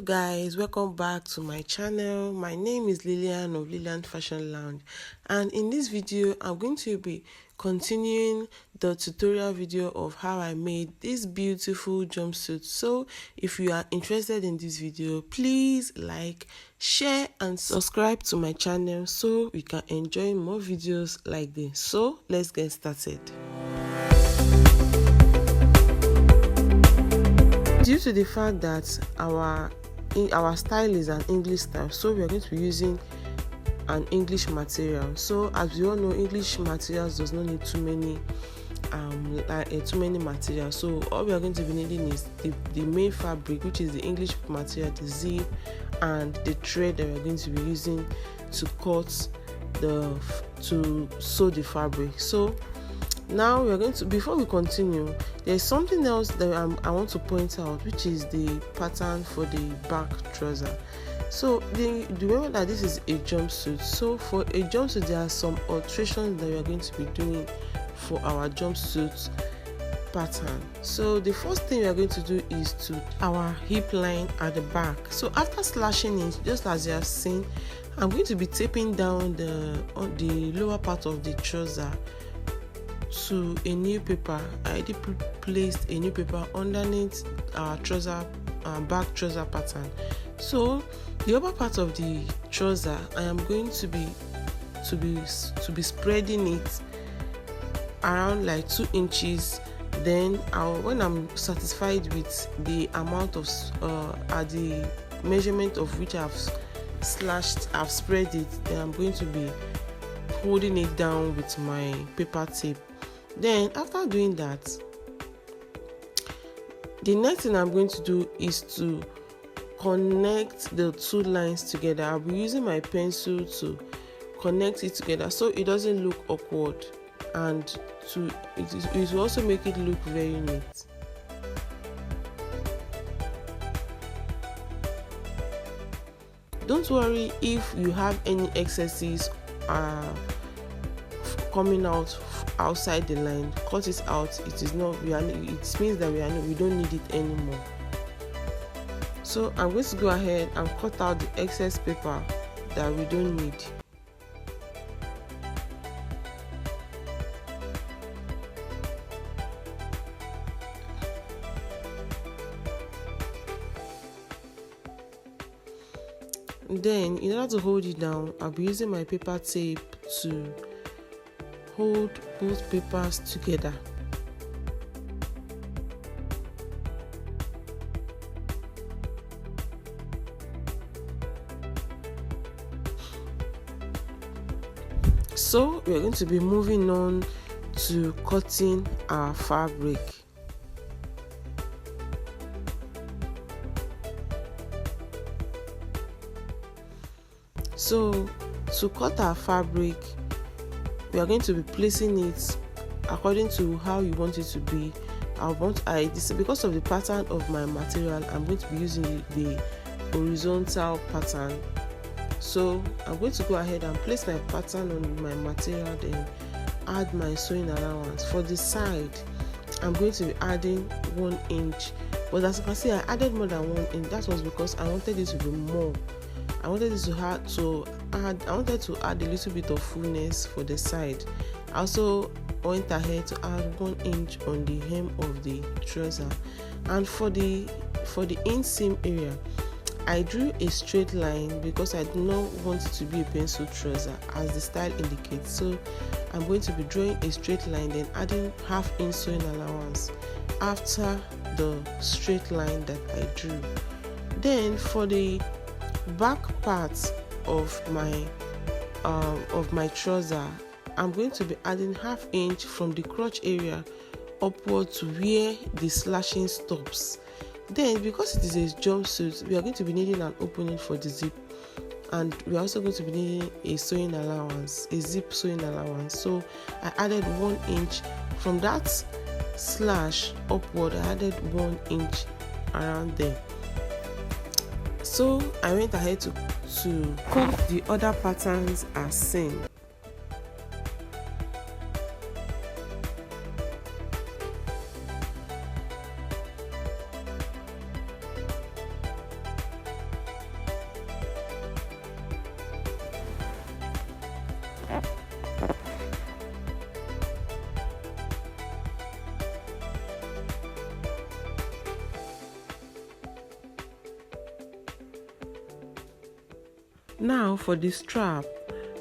Hello guys, welcome back to my channel. My name is Lillian of Lillian Fashion Lounge, and in this video I'm going to be continuing the tutorial video of how I made this beautiful jumpsuit. So if you are interested in this video, please like, share and subscribe to my channel so we can enjoy more videos like this. So let's get started. Due to the fact that our style is an English style, so we are going to be using an English material. So as we all know, English materials does not need too many materials. So all we are going to be needing is the main fabric, which is the English material, the zip and the thread that we are going to be using to sew the fabric. So now we are going to, before we continue, there's something else that I want to point out, which is the pattern for the back trouser. So remember that this is a jumpsuit. So for a jumpsuit, there are some alterations that we are going to be doing for our jumpsuit pattern. So the first thing we are going to do is to our hip line at the back. So after slashing it, just as you have seen, I'm going to be taping down on the lower part of the trouser to a new paper. I already placed a new paper underneath our trouser, back trouser pattern. So the upper part of the trouser, I am going to be spreading it around like 2 inches. Then when I'm satisfied with the amount of at the measurement of which I've spread it, then I'm going to be holding it down with my paper tape. Then after doing that, the next thing I'm going to do is to connect the two lines together. I'll be using my pencil to connect it together so it doesn't look awkward, and it will also make it look very neat. Don't worry if you have any excesses coming out outside the line. Cut it out. It means that we don't need it anymore. So I'm going to go ahead and cut out the excess paper that we don't need. Then in order to hold it down, I'll be using my paper tape to hold both papers together. So we're going to be moving on to cutting our fabric. So to cut our fabric, we are going to be placing it according to how you want it to be. Because of the pattern of my material, I'm going to be using the horizontal pattern. So I'm going to go ahead and place my pattern on my material, then add my sewing allowance. For the side, I'm going to be adding 1 inch, but as you can see, I added more than 1 inch. That was because I wanted it to be more. I wanted to add a little bit of fullness for the side. I also went ahead to add 1 inch on the hem of the trouser. And for the inseam area, I drew a straight line because I do not want it to be a pencil trouser as the style indicates. So I'm going to be drawing a straight line, then adding half-inch sewing allowance after the straight line that I drew. Then for the back part of my trouser, I'm going to be adding half-inch from the crotch area upward to where the slashing stops. Then because it is a jumpsuit, we are going to be needing an opening for the zip, and we are also going to be needing a sewing allowance, a zip sewing allowance. So I added 1 inch from that slash upward. I added 1 inch around there. So I went ahead to cut the other patterns as seen. Now for the strap,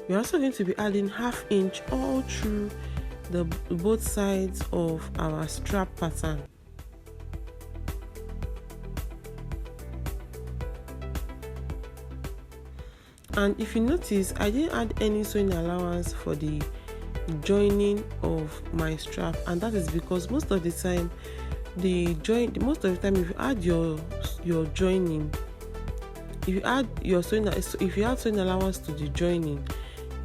we're also going to be adding 1/2 inch all through the both sides of our strap pattern. And if you notice, I didn't add any sewing allowance for the joining of my strap, and that is because most of the time if you add your joining, if you add sewing allowance to the joining,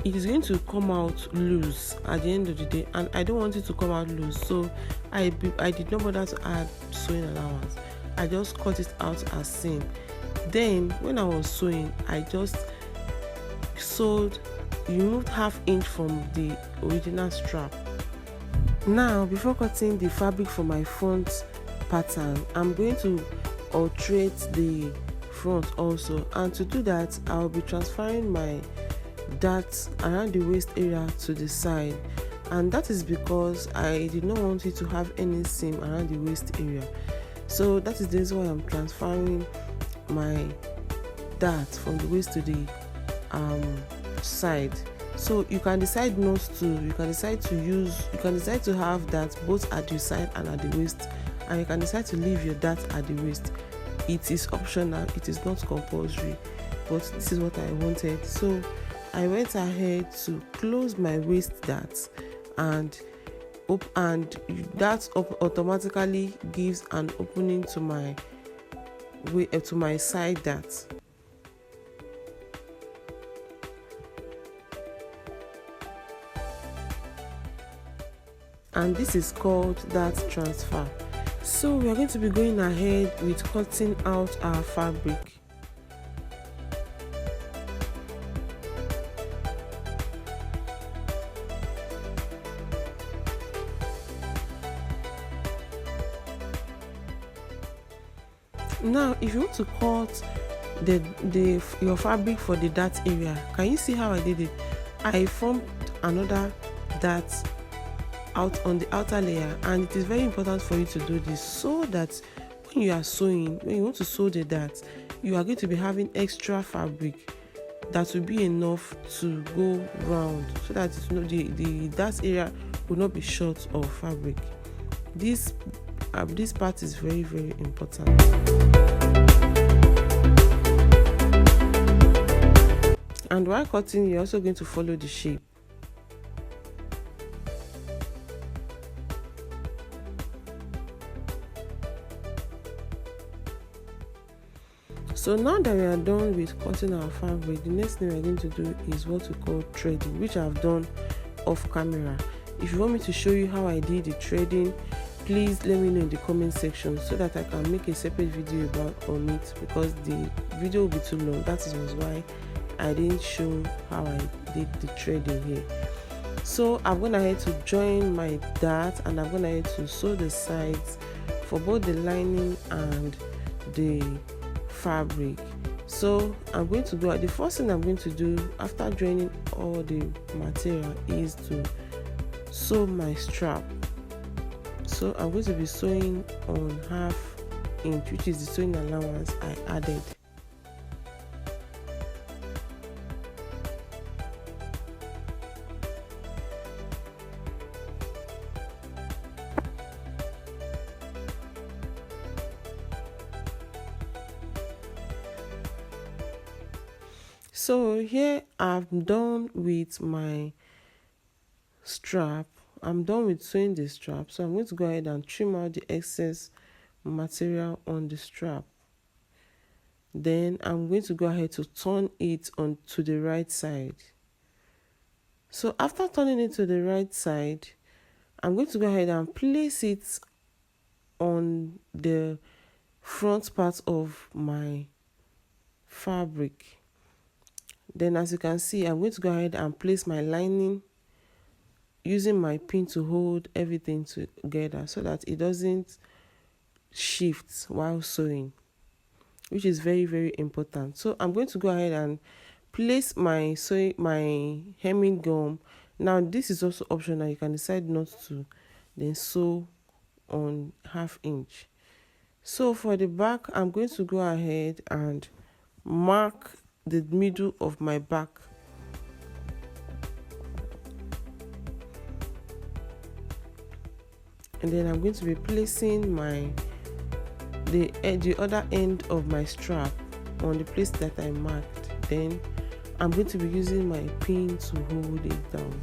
it is going to come out loose at the end of the day, and I don't want it to come out loose. So I did not bother to add sewing allowance. I just cut it out as seen. Then when I was sewing, I just removed 1/2 inch from the original strap. Now before cutting the fabric for my front pattern, I'm going to alterate the front also, and to do that I'll be transferring my dart around the waist area to the side, and that is because I did not want it to have any seam around the waist area. So that is the reason why I'm transferring my dart from the waist to the side. So you can decide not to, you can decide to have that both at your side and at the waist, and you can decide to leave your dart at the waist. It is optional, it is not compulsory, but this is what I wanted. So I went ahead to close my waist dart, and that automatically gives an opening to my side dart. And this is called dart transfer. So we are going to be going ahead with cutting out our fabric. Now if you want to cut your fabric for the dart area, can you see how I did it? I formed another dart out on the outer layer, and it is very important for you to do this so that when you want to sew the dart, you are going to be having extra fabric that will be enough to go round, so that the dart area will not be short of fabric. This part is very, very important. And while cutting, you're also going to follow the shape. So now that we are done with cutting our fabric, the next thing we're going to do is what we call threading, which I've done off camera. If you want me to show you how I did the threading, please let me know in the comment section so that I can make a separate video on it, because the video will be too long. That is why I didn't show how I did the threading here. So I'm going ahead to join my dart, and I'm going ahead to sew the sides for both the lining and the fabric. So I'm going to go, the first thing I'm going to do after joining all the material is to sew my strap. So I'm going to be sewing on 1/2 inch, which is the sewing allowance I added. So here I'm done with my strap. I'm done with sewing the strap, so I'm going to go ahead and trim out the excess material on the strap. Then I'm going to go ahead to turn it on to the right side. So after turning it to the right side, I'm going to go ahead and place it on the front part of my fabric. Then as you can see, I'm going to go ahead and place my lining using my pin to hold everything together so that it doesn't shift while sewing, which is very, very important. So I'm going to go ahead and place my hemming gum. Now this is also optional, you can decide not to, then sew on 1/2 inch. So for the back, I'm going to go ahead and mark the middle of my back. And then I'm going to be placing the other end of my strap on the place that I marked. Then I'm going to be using my pin to hold it down.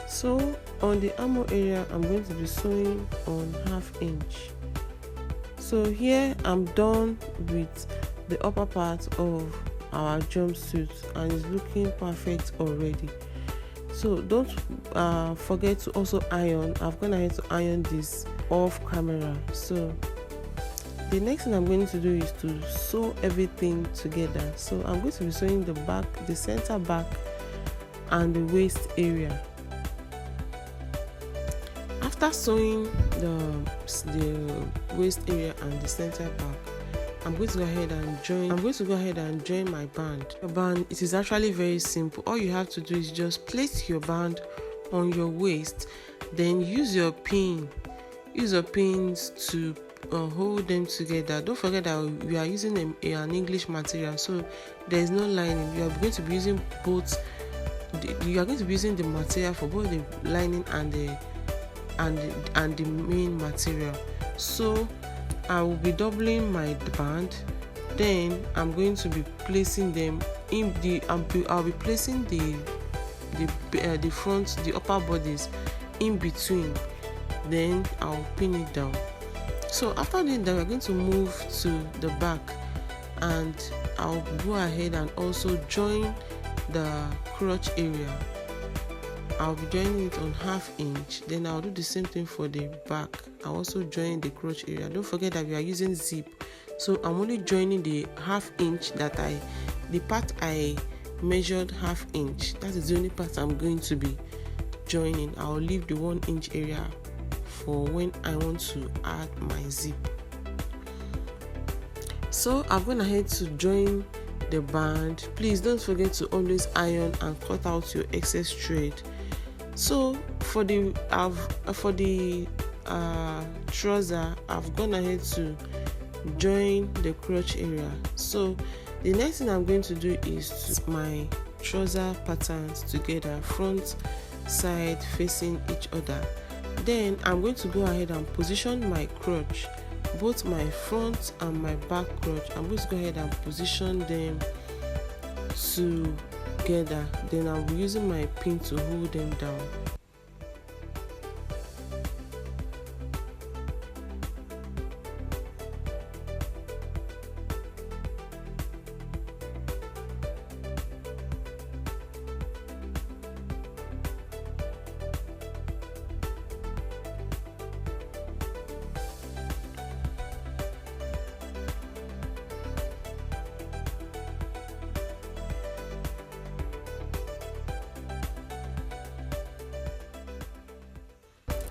So on the armor area, I'm going to be sewing on 1/2 inch. So here I'm done with the upper part of our jumpsuit and it's looking perfect already. So don't forget to also iron. I've gone ahead to iron this off camera. So the next thing I'm going to do is to sew everything together. So I'm going to be sewing the back, the center back, and the waist area. After sewing the waist area and the center back, I'm going to go ahead and join my band. Your band, it is actually very simple. All you have to do is just place your band on your waist, then use your pins to hold them together. Don't forget that we are using an English material, so there is no lining. You are going to be using the material for both the lining and the main material. So I will be doubling my band, then I'm going to be placing them in I'll be placing the front, the upper bodies in between, then I'll pin it down. So after doing that, we're going to move to the back, and I'll go ahead and also join the crotch area. I'll be joining it on 1/2 inch. Then I'll do the same thing for the back. I'll also join the crotch area. Don't forget that we are using zip, so I'm only joining the 1/2 inch the part I measured 1/2 inch. That is the only part I'm going to be joining. I'll leave the 1 inch area for when I want to add my zip. So I've gone ahead to join the band. Please don't forget to always iron and cut out your excess thread. So for the trouser, I've gone ahead to join the crotch area. So the next thing I'm going to do is to my trouser patterns together, front, side facing each other. Then I'm going to go ahead and position my crotch, both my front and my back crotch. I'm going to go ahead and position them together. Then I'll be using my pin to hold them down.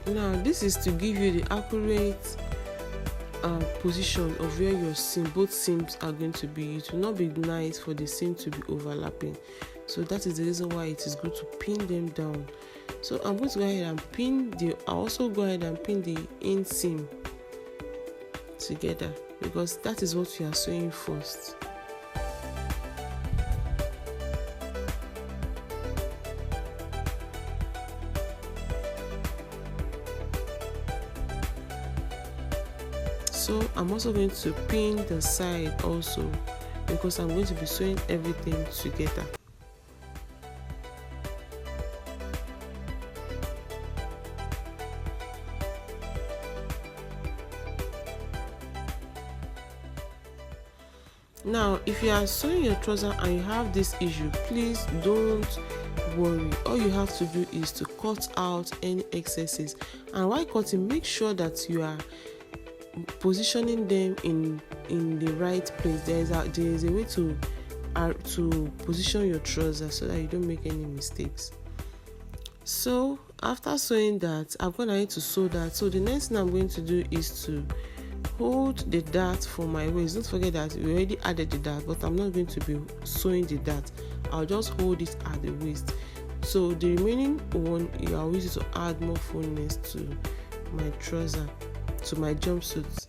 Now this is to give you the accurate position of where your both seams are going to be. It will not be nice for the seam to be overlapping, so that is the reason why it is good to pin them down. So I'm going to go ahead and I'll also go ahead and pin the inseam together, because that is what we are sewing first. So I'm also going to pin the side also, because I'm going to be sewing everything together. Now, if you are sewing your trouser and you have this issue, please don't worry. All you have to do is to cut out any excesses, and while cutting, make sure that you are positioning them in in the right place. There is a way to position your trousers so that you don't make any mistakes. So after sewing that, I'm gonna need to sew that. So the next thing I'm going to do is to hold the dart for my waist. Don't forget that we already added the dart, but I'm not going to be sewing the dart. I'll just hold it at the waist. So the remaining one, I'll use it to add more fullness to my trouser, to my jumpsuit.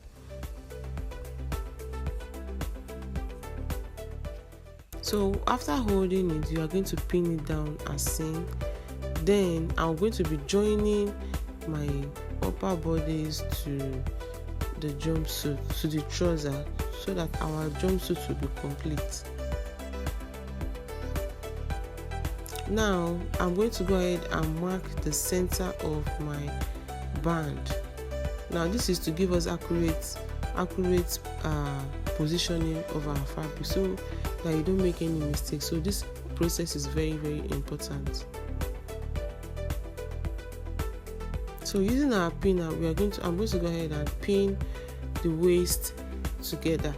So after holding it, you are going to pin it down as seen. Then I'm going to be joining my upper bodies to the jumpsuit, to the trouser, so that our jumpsuit will be complete. Now I'm going to go ahead and mark the center of my band. Now this is to give us accurate positioning of our fabric, so that you don't make any mistakes. So this process is very, very important. So using our pinner, I'm going to go ahead and pin the waist together.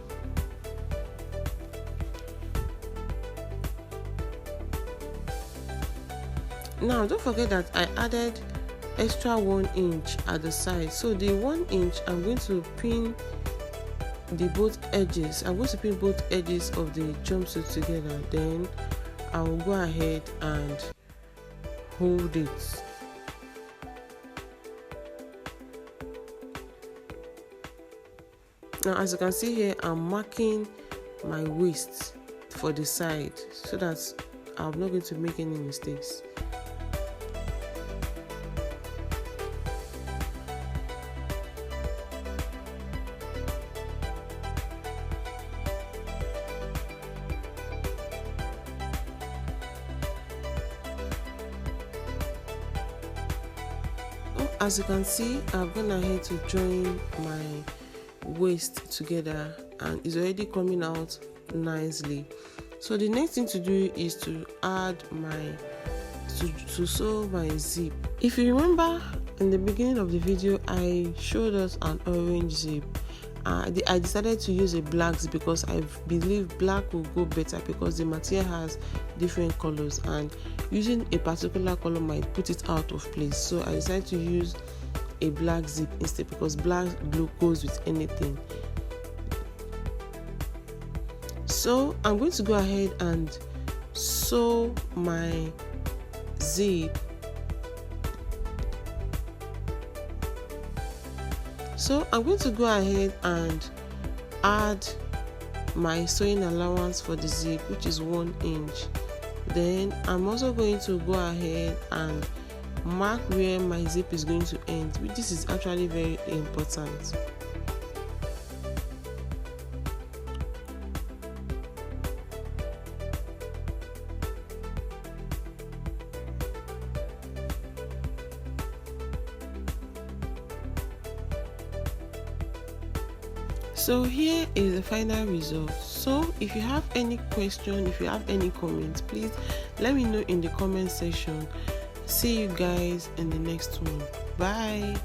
Now don't forget that I added extra 1 inch at the side. So the 1 inch, I'm going to pin both edges. I'm going to pin both edges of the jumpsuit together. Then I will go ahead and hold it. Now as you can see here, I'm marking my waist for the side so that I'm not going to make any mistakes. As you can see, I've gone ahead to join my waist together and it's already coming out nicely. So the next thing to do is to add to sew my zip. If you remember in the beginning of the video, I showed us an orange zip. I decided to use a black zip because I believe black will go better because the material has different colors and using a particular color might put it out of place. So I decided to use a black zip instead because black glue goes with anything. So I'm going to go ahead and sew my zip. So I'm going to go ahead and add my sewing allowance for the zip, which is 1 inch. Then I'm also going to go ahead and mark where my zip is going to end. This is actually very important. So here is the final result. So if you have any question, if you have any comments, please let me know in the comment section. See you guys in the next one. Bye.